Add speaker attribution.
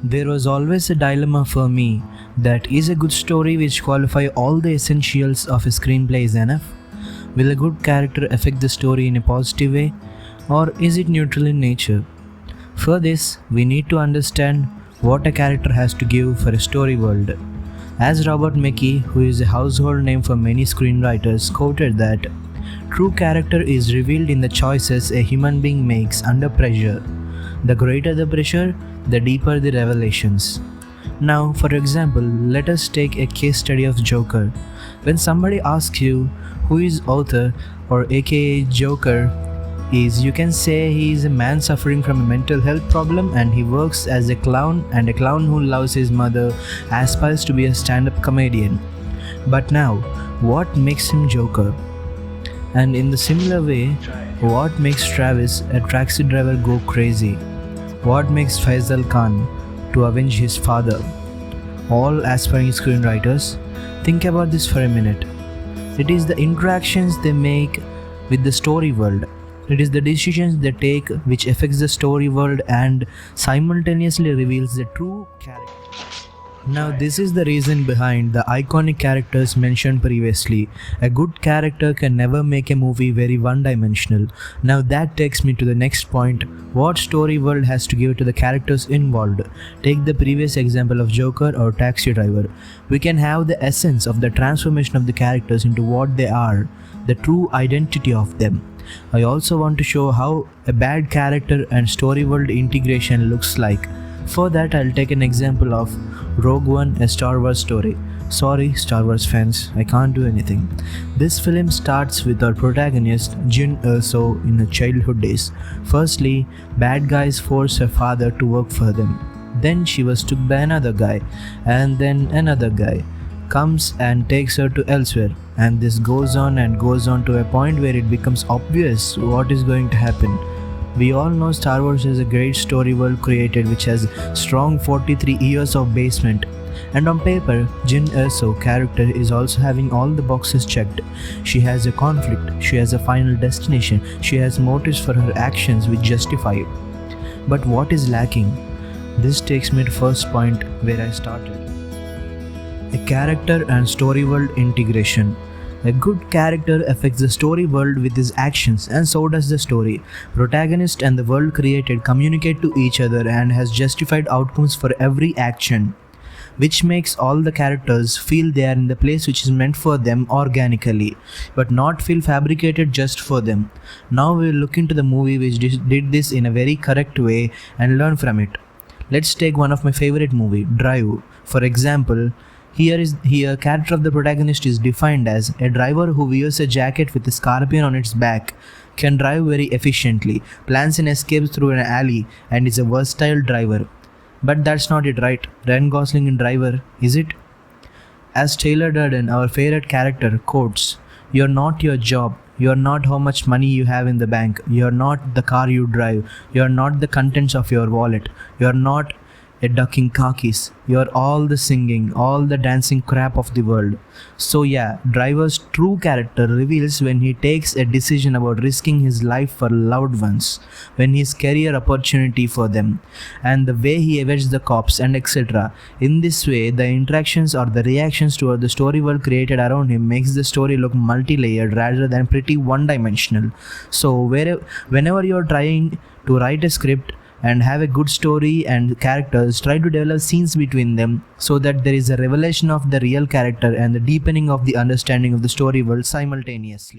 Speaker 1: There was always a dilemma for me that is a good story which qualify all the essentials of a screenplay is enough? Will a good character affect the story in a positive way, or is it neutral in nature? For this, we need to understand what a character has to give for a story world. As Robert McKee, who is a household name for many screenwriters, quoted that, "True character is revealed in the choices a human being makes under pressure. The greater the pressure, the deeper the revelations." Now, for example, let us take a case study of Joker. When somebody asks you who is author or aka Joker is, you can say he is a man suffering from a mental health problem and he works as a clown, and a clown who loves his mother aspires to be a stand-up comedian. But now, what makes him Joker? And in the similar way, what makes Travis, a taxi driver, go crazy? What makes Faisal Khan to avenge his father? All aspiring screenwriters, think about this for a minute. It is the interactions they make with the story world. It is the decisions they take which affects the story world and simultaneously reveals the true character. Now, this is the reason behind the iconic characters mentioned previously. A good character can never make a movie very one-dimensional. Now that takes me to the next point. What story world has to give to the characters involved? Take the previous example of Joker or Taxi Driver. We can have the essence of the transformation of the characters into what they are, the true identity of them. I also want to show how a bad character and story world integration looks like. For that, I'll take an example of Rogue One, a Star Wars story. Sorry, Star Wars fans, I can't do anything. This film starts with our protagonist, Jyn Erso, in her childhood days. Firstly, bad guys force her father to work for them. Then she was took by another guy, and then another guy comes and takes her to elsewhere. And this goes on to a point where it becomes obvious what is going to happen. We all know Star Wars is a great story world created which has strong 43 years of basement. And on paper, Jyn Erso character is also having all the boxes checked. She has a conflict, she has a final destination, she has motives for her actions which justify it. But what is lacking? This takes me to first point where I started. A character and story world integration. A good character affects the story world with his actions, and so does the story. Protagonist and the world created communicate to each other and has justified outcomes for every action, which makes all the characters feel they are in the place which is meant for them organically, but not feel fabricated just for them. Now we will look into the movie which did this in a very correct way and learn from it. Let's take one of my favorite movie, Drive. For example, here character of the protagonist is defined as a driver who wears a jacket with a scorpion on its back, can drive very efficiently, plans an escape through an alley, and is a versatile driver. But that's not it, right? Ryan Gosling in Driver, is it? As Taylor Durden, our favorite character, quotes, "You're not your job. You're not how much money you have in the bank. You're not the car you drive. You're not the contents of your wallet. You're not a duck in khakis. You're all the singing, all the dancing crap of the world." So yeah, Driver's true character reveals when he takes a decision about risking his life for loved ones, when his career opportunity for them, and the way he evades the cops and etc. In this way, the interactions or the reactions toward the story world created around him makes the story look multi-layered rather than pretty one-dimensional. So whenever you're trying to write a script and have a good story and characters, try to develop scenes between them so that there is a revelation of the real character and the deepening of the understanding of the story world simultaneously.